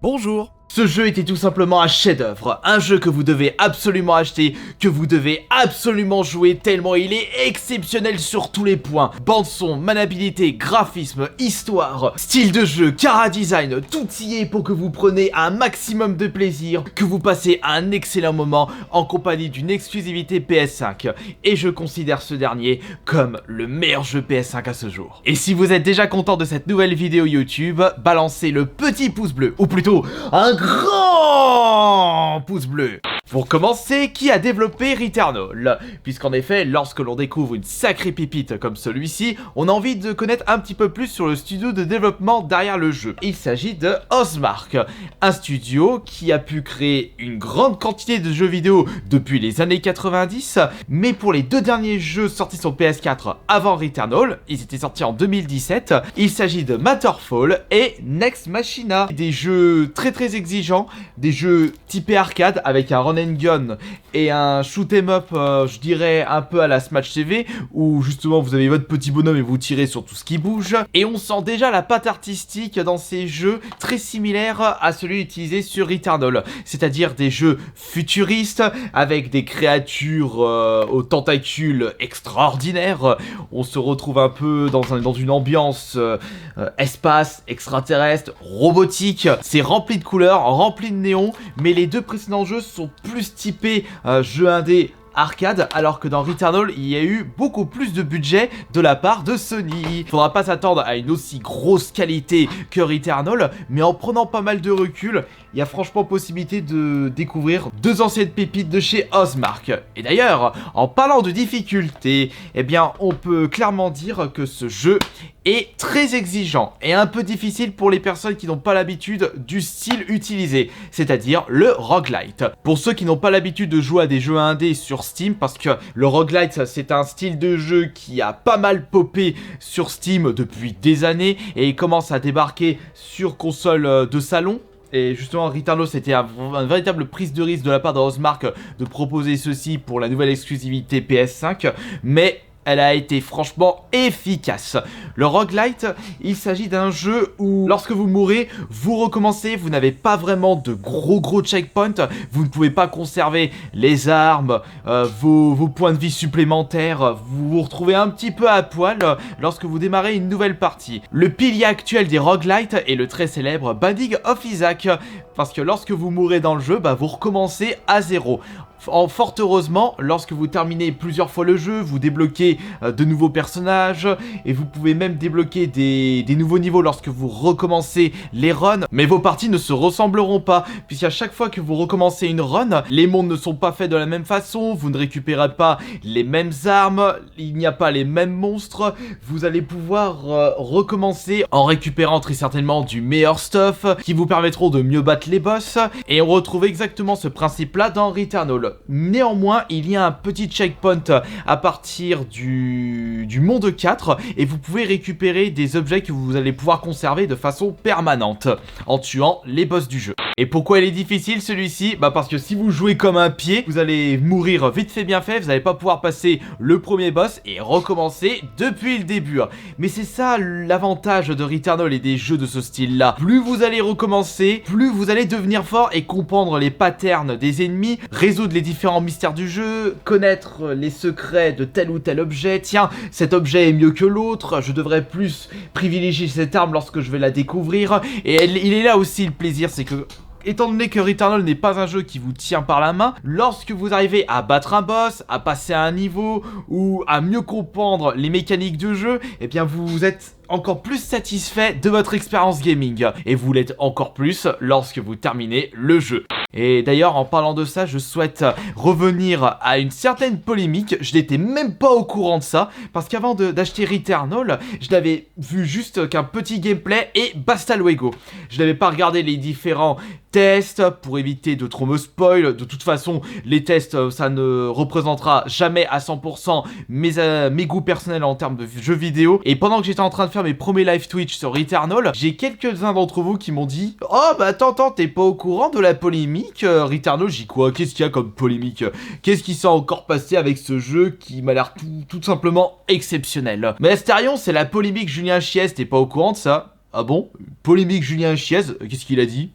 Bonjour. Ce jeu était tout simplement un chef-d'œuvre, un jeu que vous devez absolument acheter, que vous devez absolument jouer tellement il est exceptionnel sur tous les points. Bande son, maniabilité, graphisme, histoire, style de jeu, chara-design, tout y est pour que vous preniez un maximum de plaisir, que vous passez un excellent moment en compagnie d'une exclusivité PS5. Et je considère ce dernier comme le meilleur jeu PS5 à ce jour. Et si vous êtes déjà content de cette nouvelle vidéo YouTube, balancez le petit pouce bleu, ou plutôt un grand pouce bleu. Pour commencer, qui a développé Returnal? Puisqu'en effet, lorsque l'on découvre une sacrée pépite comme celui-ci, on a envie de connaître un petit peu plus sur le studio de développement derrière le jeu. Il s'agit de Housemarque, un studio qui a pu créer une grande quantité de jeux vidéo depuis les années 90, mais pour les deux derniers jeux sortis sur PS4 avant Returnal, ils étaient sortis en 2017, il s'agit de Matterfall et Nex Machina, des jeux très exigeants, des jeux typés arcade avec un run and gun et un shoot 'em up, je dirais un peu à la Smash TV, où justement vous avez votre petit bonhomme et vous tirez sur tout ce qui bouge, et on sent déjà la patte artistique dans ces jeux très similaire à celui utilisé sur Returnal, c'est-à-dire des jeux futuristes avec des créatures aux tentacules extraordinaires. On se retrouve un peu dans une ambiance espace, extraterrestre, robotique. C'est rempli de couleurs, rempli de néons, mais les deux précédents jeux sont plus typés jeux indé arcade, alors que dans Returnal, il y a eu beaucoup plus de budget de la part de Sony. Faudra pas s'attendre à une aussi grosse qualité que Returnal, mais en prenant pas mal de recul, il y a franchement possibilité de découvrir deux anciennes pépites de chez Housemarque. Et d'ailleurs, en parlant de difficulté, eh bien, on peut clairement dire que ce jeu est très exigeant et un peu difficile pour les personnes qui n'ont pas l'habitude du style utilisé, c'est-à-dire le roguelite. Pour ceux qui n'ont pas l'habitude de jouer à des jeux indés sur Steam, parce que le roguelite c'est un style de jeu qui a pas mal popé sur Steam depuis des années et il commence à débarquer sur console de salon. Et justement, Returnal, c'était une véritable prise de risque de la part de Housemarque de proposer ceci pour la nouvelle exclusivité PS5, mais elle a été franchement efficace. Le roguelite, il s'agit d'un jeu où lorsque vous mourrez, vous recommencez, vous n'avez pas vraiment de gros checkpoints, vous ne pouvez pas conserver les armes, vos points de vie supplémentaires, vous vous retrouvez un petit peu à poil lorsque vous démarrez une nouvelle partie. Le pilier actuel des roguelites est le très célèbre Binding of Isaac, parce que lorsque vous mourrez dans le jeu, vous recommencez à zéro. Fort heureusement, lorsque vous terminez plusieurs fois le jeu, vous débloquez de nouveaux personnages et vous pouvez même débloquer des nouveaux niveaux lorsque vous recommencez les runs. Mais vos parties ne se ressembleront pas, puisqu'à chaque fois que vous recommencez une run, les mondes ne sont pas faits de la même façon, vous ne récupérez pas les mêmes armes, il n'y a pas les mêmes monstres. Vous allez pouvoir recommencer en récupérant très certainement du meilleur stuff qui vous permettront de mieux battre les boss. Et on retrouve exactement ce principe-là dans Returnal. Néanmoins, il y a un petit checkpoint à partir du monde 4 et vous pouvez récupérer des objets que vous allez pouvoir conserver de façon permanente en tuant les boss du jeu. Et pourquoi il est difficile celui-ci? Parce que si vous jouez comme un pied, vous allez mourir vite fait bien fait, vous n'allez pas pouvoir passer le premier boss et recommencer depuis le début. Mais c'est ça l'avantage de Returnal et des jeux de ce style-là. Plus vous allez recommencer, plus vous allez devenir fort et comprendre les patterns des ennemis, résoudre les différents mystères du jeu, connaître les secrets de tel ou tel objet. Tiens, cet objet est mieux que l'autre, je devrais plus privilégier cette arme lorsque je vais la découvrir. Et il est là aussi le plaisir, c'est que étant donné que Returnal n'est pas un jeu qui vous tient par la main, lorsque vous arrivez à battre un boss, à passer à un niveau ou à mieux comprendre les mécaniques de jeu, eh bien vous êtes encore plus satisfait de votre expérience gaming. Et vous l'êtes encore plus lorsque vous terminez le jeu. Et d'ailleurs, en parlant de ça, je souhaite revenir à une certaine polémique. Je n'étais même pas au courant de ça, parce qu'avant d'acheter Returnal, je n'avais vu juste qu'un petit gameplay et basta luego. Je n'avais pas regardé les différents tests pour éviter de trop me spoil. De toute façon, les tests, ça ne représentera jamais à 100% mes goûts personnels en termes de jeux vidéo. Et pendant que j'étais en train de faire mes premiers live Twitch sur Returnal, j'ai quelques-uns d'entre vous qui m'ont dit « Oh attends, t'es pas au courant de la polémique Returnal ?» J'ai quoi? Qu'est-ce qu'il y a comme polémique? Qu'est-ce qui s'est encore passé avec ce jeu qui m'a l'air tout simplement exceptionnel? Mais Astérion, c'est la polémique Julien Chiez, t'es pas au courant de ça? Ah bon? Polémique Julien Chiez, qu'est-ce qu'il a dit?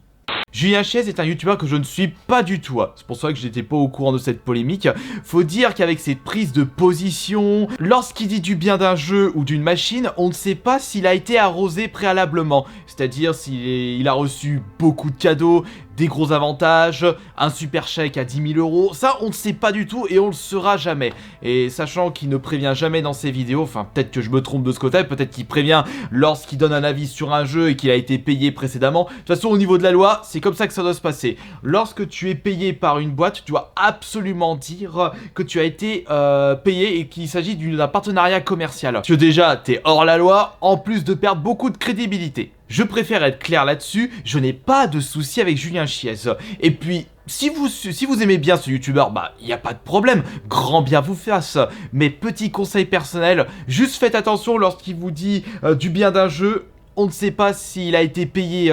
Julien Chiez est un youtubeur que je ne suis pas du tout. C'est pour ça que j'étais pas au courant de cette polémique. Faut dire qu'avec ses prises de position, lorsqu'il dit du bien d'un jeu ou d'une machine, on ne sait pas s'il a été arrosé préalablement. C'est-à-dire s'il a reçu beaucoup de cadeaux, des gros avantages, un super chèque à 10 000 €, ça on ne sait pas du tout et on le saura jamais. Et sachant qu'il ne prévient jamais dans ses vidéos, enfin peut-être que je me trompe de ce côté, peut-être qu'il prévient lorsqu'il donne un avis sur un jeu et qu'il a été payé précédemment. De toute façon au niveau de la loi, c'est comme ça que ça doit se passer. Lorsque tu es payé par une boîte, tu dois absolument dire que tu as été payé et qu'il s'agit d'un partenariat commercial. Parce que déjà, t'es hors la loi, en plus de perdre beaucoup de crédibilité. Je préfère être clair là-dessus, je n'ai pas de souci avec Julien Chiez. Et puis, si vous aimez bien ce youtubeur, bah, y a pas de problème, grand bien vous fasse. Mais petit conseil personnel, juste faites attention lorsqu'il vous dit du bien d'un jeu, on ne sait pas s'il a été payé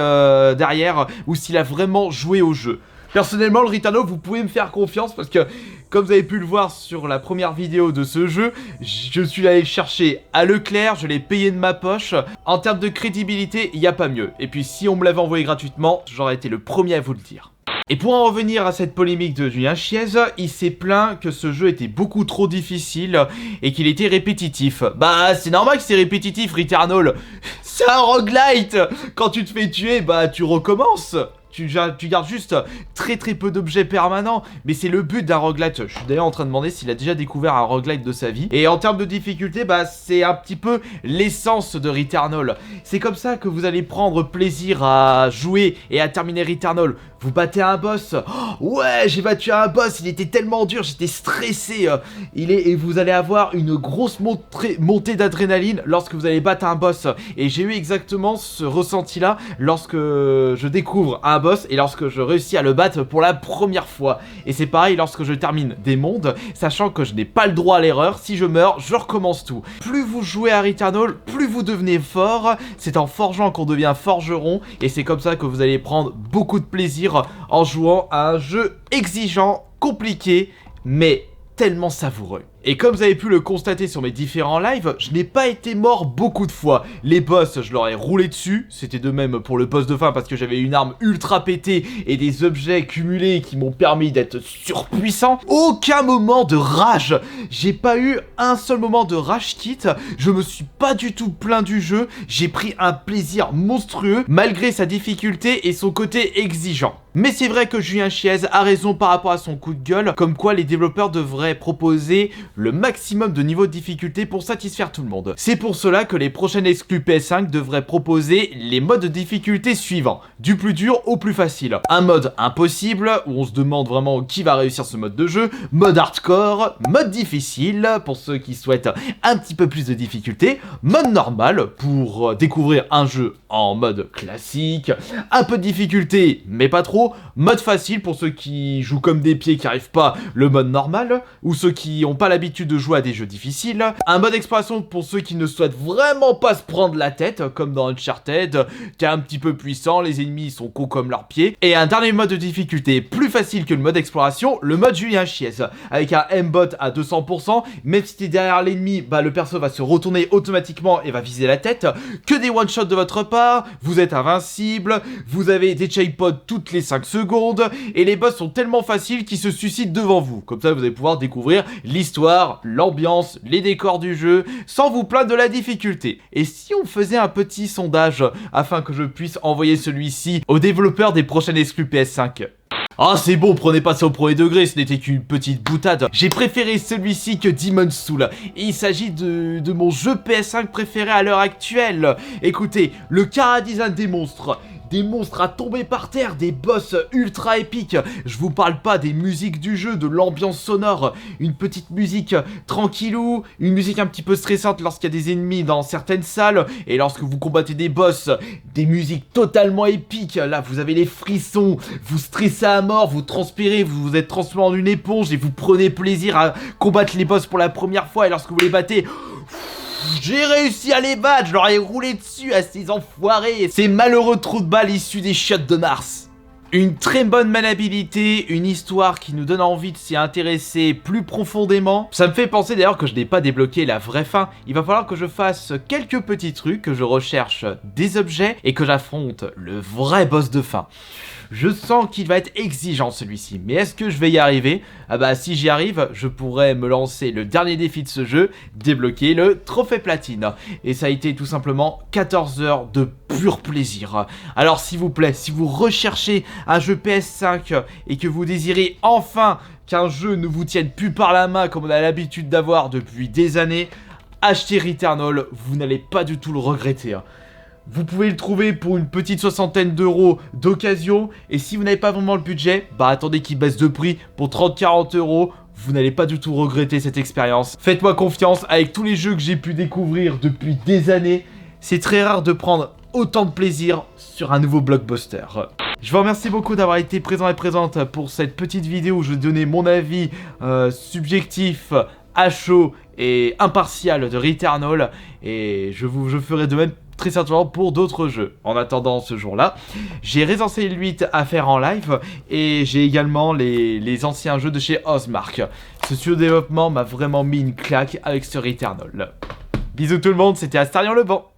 derrière ou s'il a vraiment joué au jeu. Personnellement, le Returnal, vous pouvez me faire confiance parce que, comme vous avez pu le voir sur la première vidéo de ce jeu, je suis allé le chercher à Leclerc, je l'ai payé de ma poche. En termes de crédibilité, il n'y a pas mieux. Et puis si on me l'avait envoyé gratuitement, j'aurais été le premier à vous le dire. Et pour en revenir à cette polémique de Julien Chiez, il s'est plaint que ce jeu était beaucoup trop difficile et qu'il était répétitif. Bah c'est normal que c'est répétitif, Returnal. C'est un roguelite. Quand tu te fais tuer, bah tu recommences. Tu gardes juste très peu d'objets permanents, mais c'est le but d'un roguelite. Je suis d'ailleurs en train de demander s'il a déjà découvert un roguelite de sa vie. Et en termes de difficulté, bah c'est un petit peu l'essence de Returnal. C'est comme ça que vous allez prendre plaisir à jouer et à terminer Returnal. Vous battez un boss, oh, ouais j'ai battu un boss, il était tellement dur, j'étais stressé. Et vous allez avoir une grosse montée d'adrénaline lorsque vous allez battre un boss. Et j'ai eu exactement ce ressenti là lorsque je découvre un boss et lorsque je réussis à le battre pour la première fois. Et c'est pareil lorsque je termine des mondes, sachant que je n'ai pas le droit à l'erreur, si je meurs, je recommence tout. Plus vous jouez à Returnal, plus vous devenez fort, c'est en forgeant qu'on devient forgeron, et c'est comme ça que vous allez prendre beaucoup de plaisir en jouant à un jeu exigeant, compliqué, mais tellement savoureux. Et comme vous avez pu le constater sur mes différents lives, je n'ai pas été mort beaucoup de fois. Les boss, je leur ai roulé dessus, c'était de même pour le boss de fin parce que j'avais une arme ultra pétée et des objets cumulés qui m'ont permis d'être surpuissant. Aucun moment de rage, j'ai pas eu un seul moment de rage kit, je me suis pas du tout plaint du jeu, j'ai pris un plaisir monstrueux malgré sa difficulté et son côté exigeant. Mais c'est vrai que Julien Chiez a raison par rapport à son coup de gueule, comme quoi les développeurs devraient proposer le maximum de niveau de difficulté pour satisfaire tout le monde. C'est pour cela que les prochaines exclus PS5 devraient proposer les modes de difficulté suivants, du plus dur au plus facile. Un mode impossible, où on se demande vraiment qui va réussir ce mode de jeu, mode hardcore, mode difficile, pour ceux qui souhaitent un petit peu plus de difficulté, mode normal, pour découvrir un jeu en mode classique, un peu de difficulté, mais pas trop, mode facile pour ceux qui jouent comme des pieds qui n'arrivent pas, le mode normal, ou ceux qui n'ont pas l'habitude de jouer à des jeux difficiles, un mode exploration pour ceux qui ne souhaitent vraiment pas se prendre la tête, comme dans Uncharted, qui est un petit peu puissant, les ennemis sont cons comme leurs pieds, et un dernier mode de difficulté plus facile que le mode exploration, le mode Julien Chiez, avec un aimbot à 200%, même si t'es derrière l'ennemi, bah le perso va se retourner automatiquement et va viser la tête, que des one-shots de votre part, vous êtes invincible, vous avez des checkpoints toutes les 5 secondes, et les boss sont tellement faciles qu'ils se suicident devant vous, comme ça vous allez pouvoir découvrir l'histoire, l'ambiance, les décors du jeu, sans vous plaindre de la difficulté. Et si on faisait un petit sondage, afin que je puisse envoyer celui-ci aux développeurs des prochaines exclus PS5? Ah c'est bon, prenez pas ça au premier degré, ce n'était qu'une petite boutade. J'ai préféré celui-ci que Demon's Souls. Et il s'agit de mon jeu PS5 préféré à l'heure actuelle. Écoutez, le chara-design des monstres à tomber par terre, des boss ultra épiques. Je vous parle pas des musiques du jeu, de l'ambiance sonore, une petite musique tranquillou, une musique un petit peu stressante lorsqu'il y a des ennemis dans certaines salles, et lorsque vous combattez des boss, des musiques totalement épiques. Là vous avez les frissons, vous stressez à mort, vous transpirez, vous êtes transformé en une éponge et vous prenez plaisir à combattre les boss pour la première fois, et lorsque vous les battez, j'ai réussi à les battre, je leur ai roulé dessus à ces enfoirés, ces malheureux trous de balles issus des chiottes de Mars. Une très bonne maniabilité, une histoire qui nous donne envie de s'y intéresser plus profondément. Ça me fait penser d'ailleurs que je n'ai pas débloqué la vraie fin. Il va falloir que je fasse quelques petits trucs, que je recherche des objets et que j'affronte le vrai boss de fin. Je sens qu'il va être exigeant celui-ci, mais est-ce que je vais y arriver? Ah bah si j'y arrive, je pourrais me lancer le dernier défi de ce jeu, débloquer le trophée platine. Et ça a été tout simplement 14 heures de pur plaisir. Alors s'il vous plaît, si vous recherchez un jeu PS5 et que vous désirez enfin qu'un jeu ne vous tienne plus par la main comme on a l'habitude d'avoir depuis des années, achetez Returnal, vous n'allez pas du tout le regretter. Vous pouvez le trouver pour une petite soixantaine d'euros d'occasion. Et si vous n'avez pas vraiment le budget, bah attendez qu'il baisse de prix pour 30-40 euros. Vous n'allez pas du tout regretter cette expérience. Faites-moi confiance, avec tous les jeux que j'ai pu découvrir depuis des années, c'est très rare de prendre autant de plaisir sur un nouveau blockbuster. Je vous remercie beaucoup d'avoir été présent et présente pour cette petite vidéo où je vais donner mon avis subjectif, à chaud et impartial de Returnal. Et je ferai de même très certainement pour d'autres jeux. En attendant ce jour-là, j'ai Resident Evil 8 à faire en live et j'ai également les anciens jeux de chez Ozmark. Ce studio de développement m'a vraiment mis une claque avec ce Returnal. Bisous tout le monde, c'était Astarion le Vent.